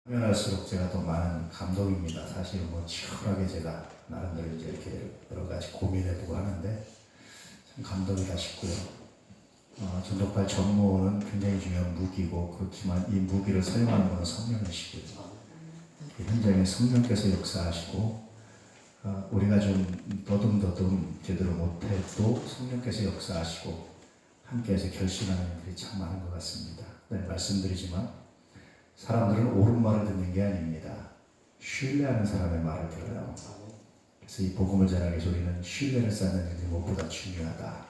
하면 할수록 제가 더 많은 감동입니다. 사실 뭐 치열하게 제가 나름대로 이제 이렇게 여러 가지 고민해보고 하는데 참 감동이다 싶고요. 전독발 전무는 굉장히 중요한 무기고, 그렇지만 이 무기를 사용하는 것은 성령이시고요. 현장에 성령께서 역사하시고, 우리가 좀 더듬더듬 제대로 못해도 성령께서 역사하시고 함께해서 결심하는 일들이 참 많은 것 같습니다. 네, 말씀드리지만 사람들은 옳은 말을 듣는 게 아닙니다. 신뢰하는 사람의 말을 들어요. 그래서 이 복음을 전하기 위해서 우리는 신뢰를 쌓는 일이 무엇보다 중요하다,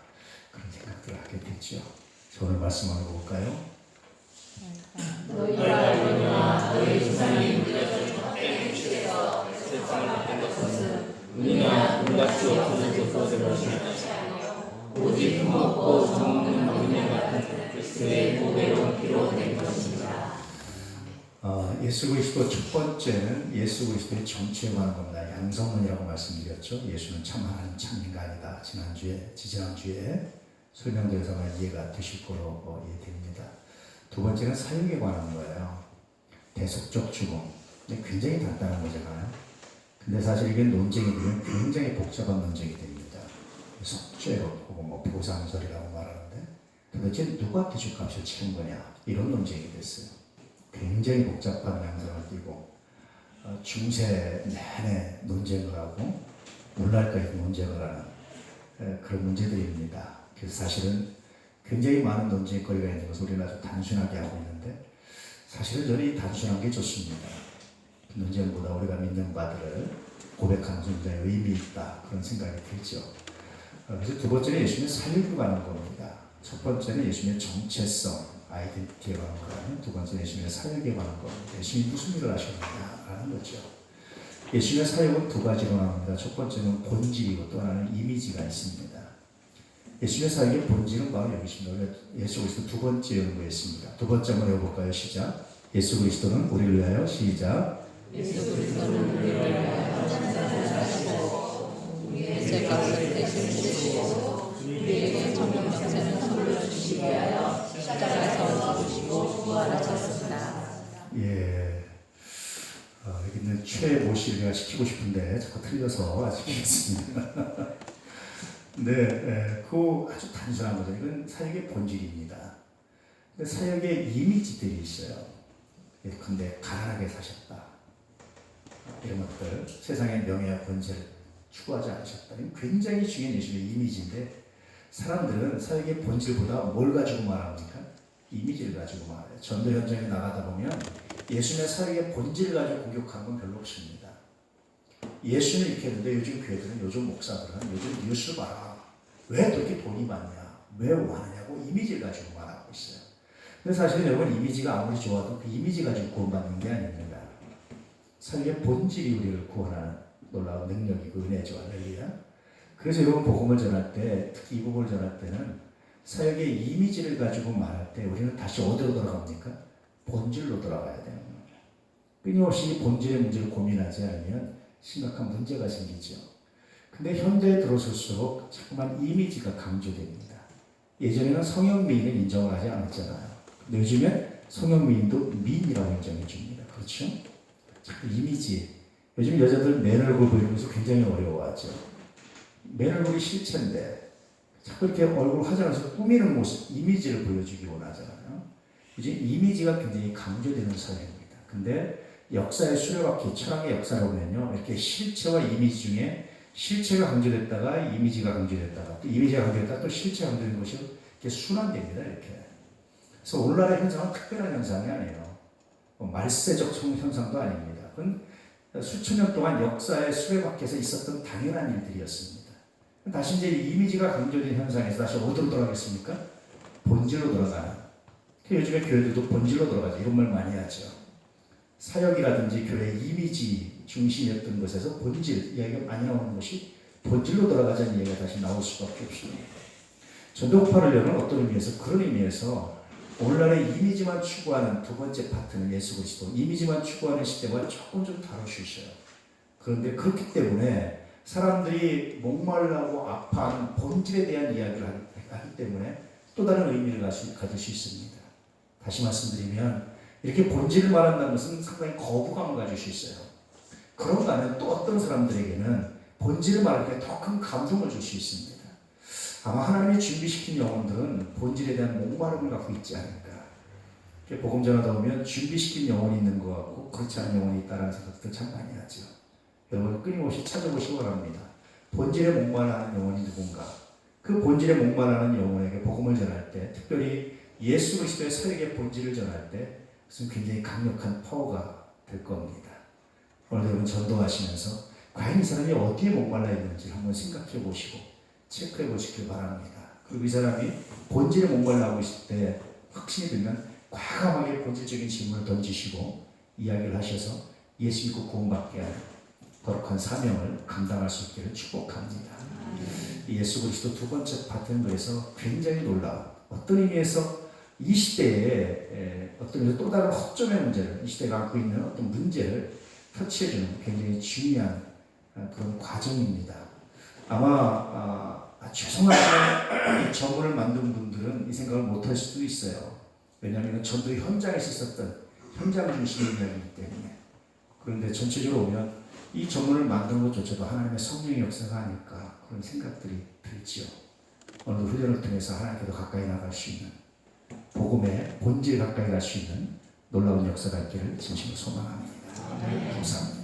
그런 생각들을 하게 됐죠. 저 오늘 말씀 한번 볼까요? 너희가 알거니와 너희 조상이 물려준 헛된 육체에서 세상을 받은 것은 은이나 은같이 없어진 것을 것이 아니요 오직 흠없고 정없는 너희네 같은 그리스도의 보배로운 피로 된 것입니다. 예수 그리스도 첫 번째는 예수 그리스도의 정체에 관한 겁니다. 양성론이라고 말씀드렸죠. 예수는 참 하나님 참 인간이다. 지지난주에 설명드려서 이해가 되실 거로 이해됩니다. 두 번째는 사역에 관한 거예요. 대속적 죽음. 굉장히 간단한 거잖아요. 근데 사실 이게 논쟁이 되면 굉장히 복잡한 논쟁이 됩니다. 속죄론 혹은 보상설이라고 말하는데 도대체 누가 기준값을 치는 거냐, 이런 논쟁이 됐어요. 굉장히 복잡한 양상을 띠고 중세 내내 논쟁을 하고 오늘날까지 논쟁을 하는 그런 문제들입니다. 그래서 사실은 굉장히 많은 논쟁거리가 있는 것을 우리는 아주 단순하게 하고 있는데, 사실은 저는 단순한 게 좋습니다. 논쟁보다 우리가 믿는 바들을 고백하는 순간에 의미 있다, 그런 생각이 들죠. 그래서 두 번째는 예수님의 사역에 관한 겁니다. 첫 번째는 예수님의 정체성, 아이덴티티에 관한 거라면, 두 번째는 예수님의 사역에 관한 겁니다. 예수님이 무슨 일을 하셨느냐라는 거죠. 예수님의 사역은 두 가지로 나옵니다. 첫 번째는 본질이고 또 하나는 이미지가 있습니다. 예수님의 사역의 본질은 바로 여기 있습니다. 예수 그리스도 두 번째 연구했습니다. 두 번째 한번 해볼까요? 시작. 예수 그리스도는 우리를 위하여, 시작. 예수 그리스도는 우리를 위하여 천사를 사시고 우리의 죄값을 대신 지시고 우리에게 정령 영생을 선물로 주시기 위하여 십자가에서 죽으시고 부활하셨습니다. 예. 여기 있는 최모 씨를 제가 시키고 싶은데 자꾸 틀려서 시키겠습니다. 근데 그거 아주 단순한 거죠. 이건 사역의 본질입니다. 근데 사역의 이미지들이 있어요. 근데 가난하게 사셨다, 이런 것들, 세상의 명예와 권세를 추구하지 않으셨다, 이건 굉장히 중요한 예수님의 이미지인데, 사람들은 사역의 본질보다 뭘 가지고 말합니까? 이미지를 가지고 말해요. 전도 현장에 나가다 보면 예수님의 사역의 본질을 가지고 공격하는 건 별로 없습니다. 예수는 이렇게 했는데 요즘 교회들은, 요즘 목사들은 요즘 뉴스 봐라, 왜 그렇게 돈이 많냐, 왜 많으냐고 이미지를 가지고 말하고 있어요. 근데 사실은 여러분, 이미지가 아무리 좋아도 그 이미지 가지고 구원받는 게 아닙니다. 사역의 본질이 우리를 구원하는 놀라운 능력이고 은혜죠. 할렐루야. 그래서 여러분, 복음을 전할 때, 특히 이 복음을 전할 때는 사역의 이미지를 가지고 말할 때 우리는 다시 어디로 돌아갑니까? 본질로 돌아가야 되는 거예요. 끊임없이 본질의 문제를 고민하지 않으면 심각한 문제가 생기죠. 근데 현대에 들어설수록 자꾸만 이미지가 강조됩니다. 예전에는 성형미인을 인정을 하지 않았잖아요. 근데 요즘엔 성형미인도 미인이라고 인정해 줍니다. 그렇죠? 자꾸 이미지. 요즘 여자들 맨 얼굴 보이면서 굉장히 어려워하죠. 맨 얼굴이 실체인데 자꾸 이렇게 얼굴 화장해서 꾸미는 모습, 이미지를 보여주기 원하잖아요. 이제 이미지가 굉장히 강조되는 사회입니다. 근데 역사의 수레바퀴, 철학의 역사를 보면요, 이렇게 실체와 이미지 중에 실체가 강조됐다가 이미지가 강조됐다가 또 이미지가 강조됐다가 또 실체가 강조된 것이 이렇게 순환됩니다. 이렇게. 그래서 오늘날의 현상은 특별한 현상이 아니에요. 말세적 현상도 아닙니다. 그건 수천 년 동안 역사의 수레바퀴에서 있었던 당연한 일들이었습니다. 다시 이제 이미지가 강조된 현상에서 다시 어디로 돌아가겠습니까? 본질로 돌아가는. 요즘에 교회들도 본질로 돌아가죠. 이런 말 많이 하죠. 사역이라든지 교회 이미지 중심이었던 것에서 본질 이야기가 많이 나오는 것이 본질로 돌아가자는 이야기가 다시 나올 수밖에 없습니다. 전도파를 여는 어떤 의미에서, 그런 의미에서 오늘날의 이미지만 추구하는 두 번째 파트는 예수 그리스도, 이미지만 추구하는 시대와 조금 좀 다르시셔요. 그런데 그렇기 때문에 사람들이 목말라고 아파하는 본질에 대한 이야기를 하기 때문에 또 다른 의미를 가질 수 있습니다. 다시 말씀드리면 이렇게 본질을 말한다는 것은 상당히 거부감을 가질 수 있어요. 그런가 하면 또 어떤 사람들에게는 본질을 말할 때 더 큰 감동을 줄 수 있습니다. 아마 하나님이 준비시킨 영혼들은 본질에 대한 목마름을 갖고 있지 않을까. 복음 전하다 보면 준비시킨 영혼이 있는 것 같고 그렇지 않은 영혼이 있다는 생각들 참 많이 하죠. 여러분 끊임없이 찾아보시기 바랍니다. 본질에 목말라하는 영혼이 누군가. 그 본질에 목말라하는 영혼에게 복음을 전할 때, 특별히 예수 그리스도의 사역의 본질을 전할 때 그것은 굉장히 강력한 파워가 될 겁니다. 오늘 여러분 전도하시면서 과연 이 사람이 어디에 목말라 있는지 한번 생각해 보시고 체크해 보시길 바랍니다. 그리고 이 사람이 본질에 목말라 하고 있을 때 확신이 들면 과감하게 본질적인 질문을 던지시고 이야기를 하셔서 예수 믿고 구원받게 할 거룩한 사명을 감당할 수 있기를 축복합니다. 예수 그리스도 두 번째 파트너에서 굉장히 놀라운 어떤 의미에서 이 시대에 어떤 의미에서 또 다른 허점의 문제를 이 시대가 안고 있는 어떤 문제를 터치해주는 굉장히 중요한 그런 과정입니다. 아마 죄송하지만 이 전문을 만든 분들은 이 생각을 못할 수도 있어요. 왜냐하면 전도 현장에서 있었던 현장 중심의 이야기이기 때문에. 그런데 전체적으로 보면 이 전문을 만든 것조차도 하나님의 성령의 역사가 아닐까 그런 생각들이 들지요. 오늘 훈련을 통해서 하나님께 더 가까이 나갈 수 있는 복음의 본질 가까이 갈 수 있는 놀라운 역사가 있기를 진심으로 소망합니다. 감사합니다.